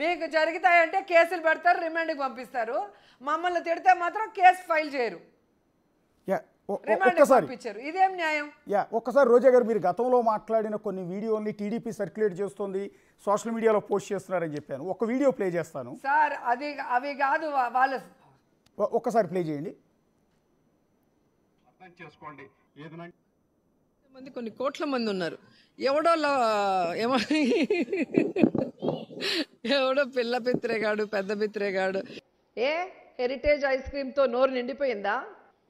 మీకు జరుగుతాయంటే కేసులు పెడతారు, రిమాండ్కి పంపిస్తారు. మమ్మల్ని తిడితే మాత్రం కేసు ఫైల్ చేయరు, పంపించారు. ఇదేం న్యాయం? ఒక్కసారి రోజా గారు, మీరు గతంలో మాట్లాడిన కొన్ని వీడియోని టీడీపీ సర్క్యులేట్ చేస్తుంది, సోషల్ మీడియాలో పోస్ట్ చేస్తున్నారని చెప్పాను. ఒక వీడియో ప్లే చేస్తాను సార్. అవి కాదు వాళ్ళ, ఒక్కసారి ప్లే చేయండి. అర్థం చేసుకోండి. మంది కొన్ని కోట్ల మంది ఉన్నారు. ఎవడో పిల్ల పిత్రేగాడు, పెద్ద పిత్రేగాడు. హెరిటేజ్ ఐస్ క్రీమ్తో నోరు నిండిపోయిందా?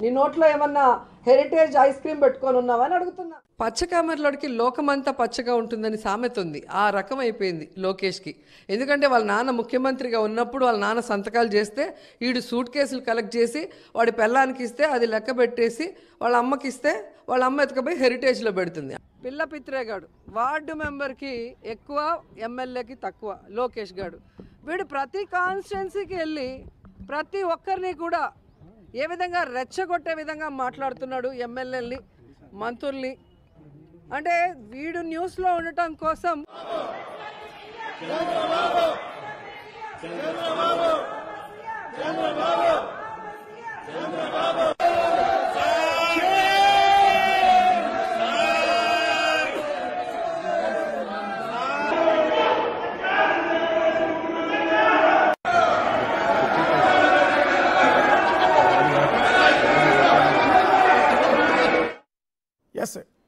నీ నోట్లో ఏమన్నా హెరిటేజ్ ఐస్ క్రీమ్ పెట్టుకొని ఉన్నావా అని అడుగుతున్నా. పచ్చకామెరలోడికి లోకమంతా పచ్చగా ఉంటుందని సామెత ఉంది. ఆ రకం అయిపోయింది లోకేష్కి. ఎందుకంటే వాళ్ళ నాన్న ముఖ్యమంత్రిగా ఉన్నప్పుడు వాళ్ళ నాన్న సంతకాలు చేస్తే వీడు సూట్ కేసులు కలెక్ట్ చేసి వాడి పెళ్ళానికి ఇస్తే అది లెక్క పెట్టేసి వాళ్ళ అమ్మకి ఇస్తే వాళ్ళ అమ్మ ఎత్తుకపోయి హెరిటేజ్లో పెడుతుంది. పిల్ల పిత్రేగాడు వార్డు మెంబర్కి ఎక్కువ, ఎమ్మెల్యేకి తక్కువ లోకేష్ గాడు. వీడు ప్రతి కాన్స్టిట్యున్సీకి వెళ్ళి ప్రతి ఒక్కరిని కూడా ఏ విధంగా రెచ్చగొట్టే విధంగా మాట్లాడుతున్నాడు ఎమ్మెల్యేలని, మంత్రుల్ని. అంటే వీడు న్యూస్లో ఉండటం కోసం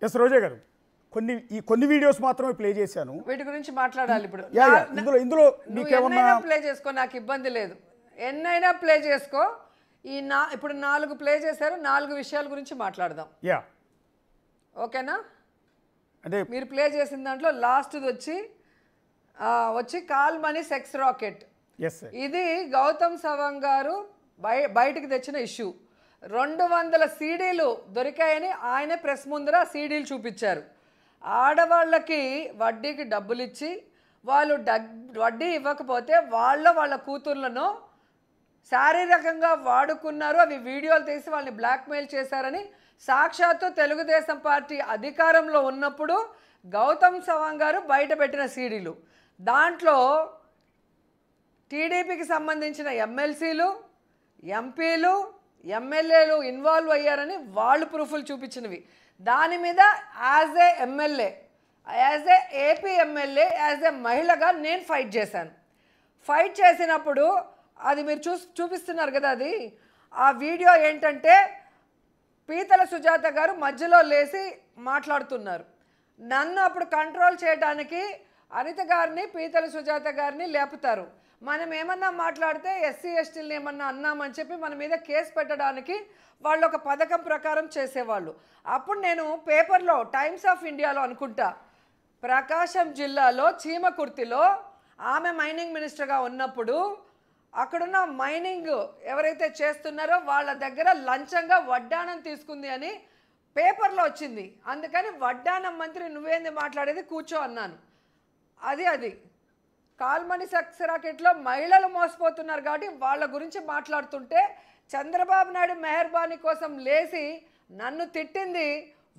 ఎస్ రోజా గారు, కొన్ని వీడియోస్ మాత్రమే ప్లే చేశాను. వీటి గురించి మాట్లాడాలి ఇప్పుడు. ఇందులో మీకేమన్నా ప్లే చేసుకో, నాకు ఇబ్బంది లేదు. ఎన్నైనా ప్లే చేసుకో. ఇప్పుడు 4 ప్లే చేశారు, 4 విషయాల గురించి మాట్లాడదాం. ఓకేనా? అంటే మీరు ప్లే చేసిన దాంట్లో లాస్ట్ది వచ్చి కాల్ మనీ సెక్స్ రాకెట్. ఇది గౌతమ్ సవాంగ్ గారు బయటికి తెచ్చిన ఇష్యూ. 200 సీడీలు దొరికాయని ఆయనే ప్రెస్ ముందర సీడీలు చూపించారు. ఆడవాళ్ళకి వడ్డీకి డబ్బులు ఇచ్చి వాళ్ళు వడ్డీ ఇవ్వకపోతే వాళ్ళ కూతుర్లను శారీరకంగా వాడుకున్నారు, అవి వీడియోలు తీసి వాళ్ళని బ్లాక్మెయిల్ చేశారని సాక్షాత్తు తెలుగుదేశం పార్టీ అధికారంలో ఉన్నప్పుడు గౌతమ్ సవాంగ్ గారు బయట పెట్టిన సీడీలు. దాంట్లో టీడీపీకి సంబంధించిన ఎమ్మెల్సీలు, ఎంపీలు, ఎమ్మెల్యేలు ఇన్వాల్వ్ అయ్యారని వాళ్ళు ప్రూఫ్లు చూపించినవి. దాని మీద as a MLA, as a AP MLA, as a మహిళగా నేను ఫైట్ చేశాను. ఫైట్ చేసినప్పుడు అది మీరు చూపిస్తున్నారు కదా, అది ఆ వీడియో ఏంటంటే పీతల సుజాత గారు మధ్యలో లేచి మాట్లాడుతున్నారు. నన్ను అప్పుడు కంట్రోల్ చేయడానికి అనిత గారిని, పీతల సుజాత గారిని లేపుతారు. మనం ఏమన్నా మాట్లాడితే ఎస్సీ ఎస్టీలను ఏమన్నా అన్నామని చెప్పి మన మీద కేసు పెట్టడానికి వాళ్ళు ఒక పథకం ప్రకారం చేసేవాళ్ళు. అప్పుడు నేను పేపర్లో టైమ్స్ ఆఫ్ ఇండియాలో అనుకుంటా, ప్రకాశం జిల్లాలో చీమకుర్తిలో ఆమె మైనింగ్ మినిస్టర్గా ఉన్నప్పుడు అక్కడున్న మైనింగ్ ఎవరైతే చేస్తున్నారో వాళ్ళ దగ్గర లంచంగా వడ్డానం తీసుకుంది అని పేపర్లో వచ్చింది. అందుకని వడ్డానం మంత్రి నువ్వేంది మాట్లాడేది, కూర్చో అన్నాను. అది కాల్మనీ సెక్స్ రాకెట్లో మహిళలు మోసపోతున్నారు కాబట్టి వాళ్ళ గురించి మాట్లాడుతుంటే చంద్రబాబు నాయుడు మెహర్బానీ కోసం లేచి నన్ను తిట్టింది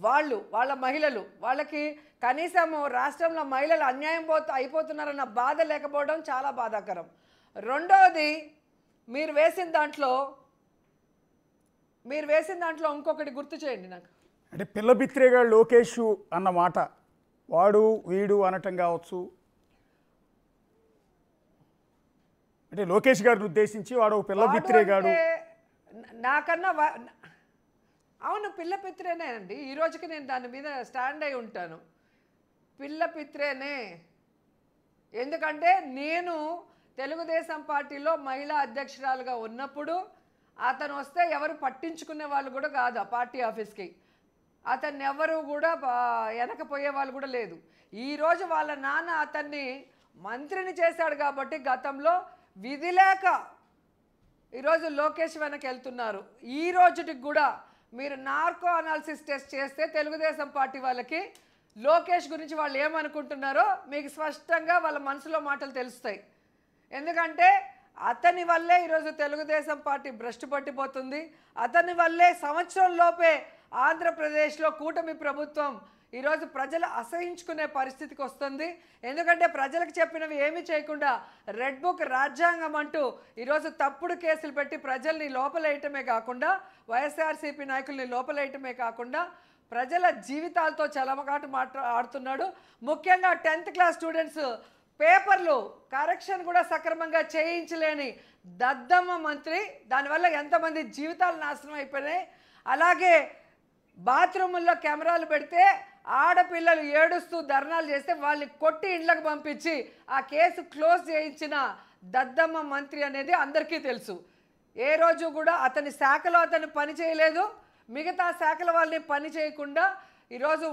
వాళ్ళ మహిళలు. వాళ్ళకి కనీసం రాష్ట్రంలో మహిళలు అన్యాయం అయిపోతున్నారన్న బాధ లేకపోవడం చాలా బాధాకరం. రెండోది, మీరు వేసిన దాంట్లో ఇంకొకటి గుర్తు చేయండి నాకు. అంటే పిల్ల బిత్రేగాడు లోకేష్ అన్న మాట, వాడు వీడు అనటం కావచ్చు, అంటే లోకేష్ గారిని ఉద్దేశించి వాడు పిల్ల బిత్రేగాడు నాకన్నా అవును పిల్ల పిత్రేనే అండి. ఈ రోజుకి నేను దాని మీద స్టాండ్ అయి ఉంటాను. పిల్ల పిత్రేనే. ఎందుకంటే నేను తెలుగుదేశం పార్టీలో మహిళా అధ్యక్షురాలుగా ఉన్నప్పుడు అతను వస్తే ఎవరు పట్టించుకునే వాళ్ళు కూడా కాదు ఆ పార్టీ ఆఫీస్కి. అతన్ని ఎవరు కూడా వెనకపోయే వాళ్ళు కూడా లేదు. ఈరోజు వాళ్ళ నాన్న అతన్ని మంత్రిని చేశాడు కాబట్టి గతంలో విధి లేక ఈరోజు లోకేష్ వెనక్కి వెళ్తున్నారు. ఈ రోజుకి కూడా మీరు నార్కో అనాలిసిస్ టెస్ట్ చేస్తే తెలుగుదేశం పార్టీ వాళ్ళకి లోకేష్ గురించి వాళ్ళు ఏమనుకుంటున్నారో మీకు స్పష్టంగా వాళ్ళ మనసులో మాటలు తెలుస్తాయి. ఎందుకంటే అతని వల్లే ఈరోజు తెలుగుదేశం పార్టీ భ్రష్టు పట్టిపోతుంది. అతని వల్లే సంవత్సరం లోపే ఆంధ్రప్రదేశ్లో కూటమి ప్రభుత్వం ఈరోజు ప్రజలు అసహించుకునే పరిస్థితికి వస్తుంది. ఎందుకంటే ప్రజలకు చెప్పినవి ఏమీ చేయకుండా రెడ్ బుక్ రాజ్యాంగం అంటూ ఈరోజు తప్పుడు కేసులు పెట్టి ప్రజల్ని లోపలేయటమే కాకుండా, వైఎస్ఆర్సీపీ నాయకుల్ని లోపలేయటమే కాకుండా ప్రజల జీవితాలతో చలమగాటు ఆడుతున్నాడు. ముఖ్యంగా 10th క్లాస్ స్టూడెంట్స్ పేపర్లు కరెక్షన్ కూడా సక్రమంగా చేయించలేని దద్దమ్మ మంత్రి. దానివల్ల ఎంతమంది జీవితాలు నాశనం అయిపోయినాయి. అలాగే బాత్రూముల్లో కెమెరాలు పెడితే ఆడపిల్లలు ఏడుస్తూ ధర్నాలు చేస్తే వాళ్ళని కొట్టి ఇండ్లకు పంపించి ఆ కేసు క్లోజ్ చేయించిన దద్దమ్మ మంత్రి అనేది అందరికీ తెలుసు. ఏ రోజు కూడా అతని శాఖలో అతను పని చేయలేదు, మిగతా శాఖల వాళ్ళని పని చేయకుండా ఈరోజు